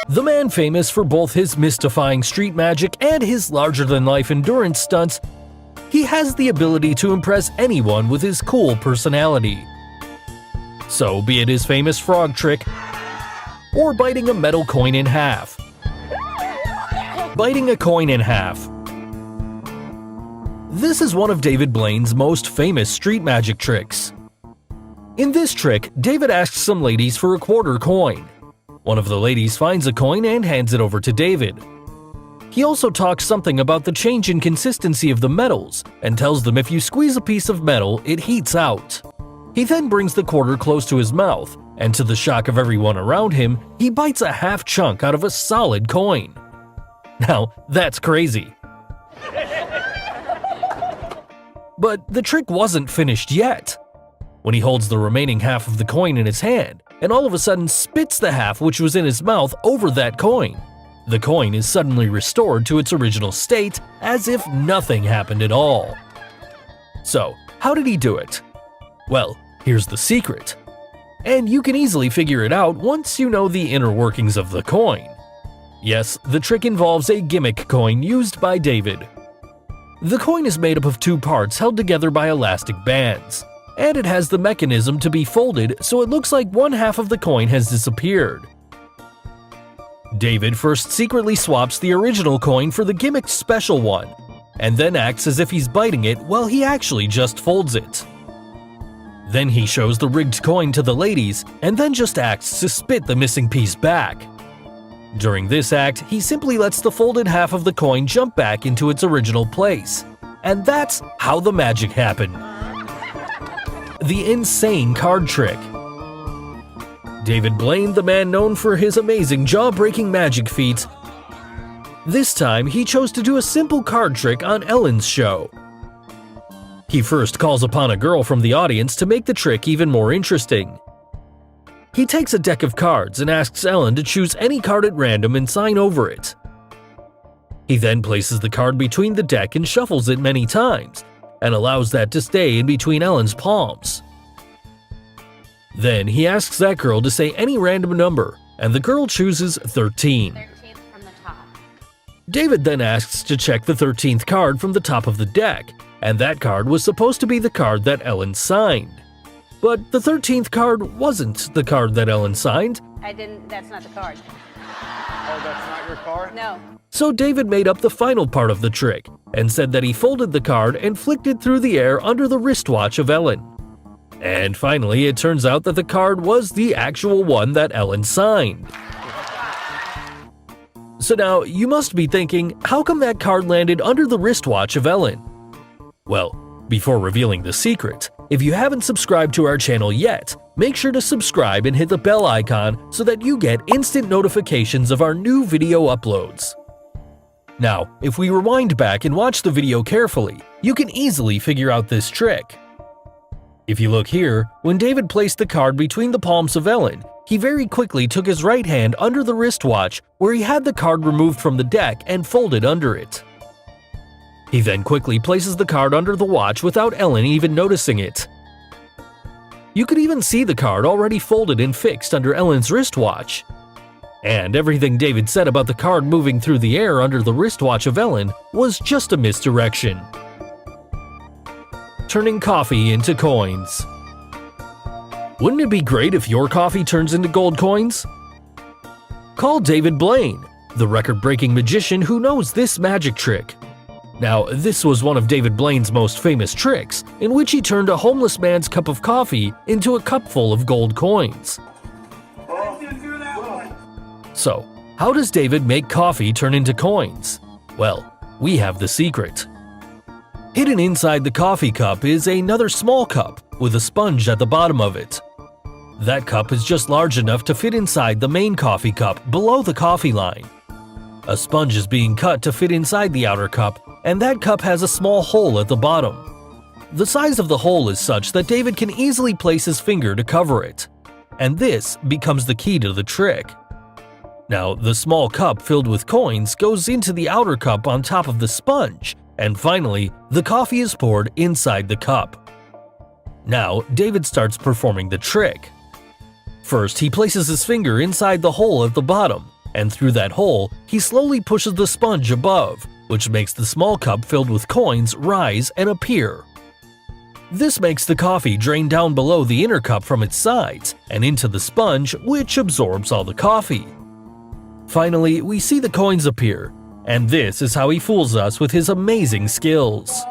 The man famous for both his mystifying street magic and his larger-than-life endurance stunts, he has the ability to impress anyone with his cool personality. So be it his famous frog trick, or biting a metal coin in half. Biting a coin in half. This is one of David Blaine's most famous street magic tricks. In this trick, David asks some ladies for a quarter coin. One of the ladies finds a coin and hands it over to David. He also talks something about the change in consistency of the metals and tells them if you squeeze a piece of metal, it heats out. He then brings the quarter close to his mouth, and to the shock of everyone around him, he bites a half chunk out of a solid coin. Now, that's crazy. But the trick wasn't finished yet. When he holds the remaining half of the coin in his hand, and all of a sudden spits the half which was in his mouth over that coin, the coin is suddenly restored to its original state as if nothing happened at all. So, how did he do it? Well, here's the secret. And you can easily figure it out once you know the inner workings of the coin. Yes, the trick involves a gimmick coin used by David. The coin is made up of two parts held together by elastic bands, and it has the mechanism to be folded so it looks like one half of the coin has disappeared. David first secretly swaps the original coin for the gimmicked special one, and then acts as if he's biting it while he actually just folds it. Then he shows the rigged coin to the ladies and then just acts to spit the missing piece back. During this act, he simply lets the folded half of the coin jump back into its original place. And that's how the magic happened. The insane card trick. David Blaine, the man known for his amazing jaw-breaking magic feats, this time he chose to do a simple card trick on Ellen's show. He first calls upon a girl from the audience to make the trick even more interesting. He takes a deck of cards and asks Ellen to choose any card at random and sign over it. He then places the card between the deck and shuffles it many times, and allows that to stay in between Ellen's palms. Then he asks that girl to say any random number, and the girl chooses 13. 13th from the top. David then asks to check the 13th card from the top of the deck, and that card was supposed to be the card that Ellen signed. But the 13th card wasn't the card that Ellen signed. That's not the card. Oh, that's not your card? No. So David made up the final part of the trick, and said that he folded the card and flicked it through the air under the wristwatch of Ellen. And finally, it turns out that the card was the actual one that Ellen signed. So now, you must be thinking, how come that card landed under the wristwatch of Ellen? Well, before revealing the secret, if you haven't subscribed to our channel yet, make sure to subscribe and hit the bell icon so that you get instant notifications of our new video uploads. Now, if we rewind back and watch the video carefully, you can easily figure out this trick. If you look here, when David placed the card between the palms of Ellen, he very quickly took his right hand under the wristwatch where he had the card removed from the deck and folded under it. He then quickly places the card under the watch without Ellen even noticing it. You could even see the card already folded and fixed under Ellen's wristwatch. And everything David said about the card moving through the air under the wristwatch of Ellen was just a misdirection. Turning coffee into coins. Wouldn't it be great if your coffee turns into gold coins? Call David Blaine, the record-breaking magician who knows this magic trick. Now, this was one of David Blaine's most famous tricks, in which he turned a homeless man's cup of coffee into a cup full of gold coins. So, how does David make coffee turn into coins? Well, we have the secret. Hidden inside the coffee cup is another small cup with a sponge at the bottom of it. That cup is just large enough to fit inside the main coffee cup below the coffee line. A sponge is being cut to fit inside the outer cup, and that cup has a small hole at the bottom. The size of the hole is such that David can easily place his finger to cover it, and this becomes the key to the trick. Now, the small cup filled with coins goes into the outer cup on top of the sponge, and finally, the coffee is poured inside the cup. Now, David starts performing the trick. First, he places his finger inside the hole at the bottom, and through that hole, he slowly pushes the sponge above, which makes the small cup filled with coins rise and appear. This makes the coffee drain down below the inner cup from its sides and into the sponge, which absorbs all the coffee. Finally, we see the coins appear, and this is how he fools us with his amazing skills.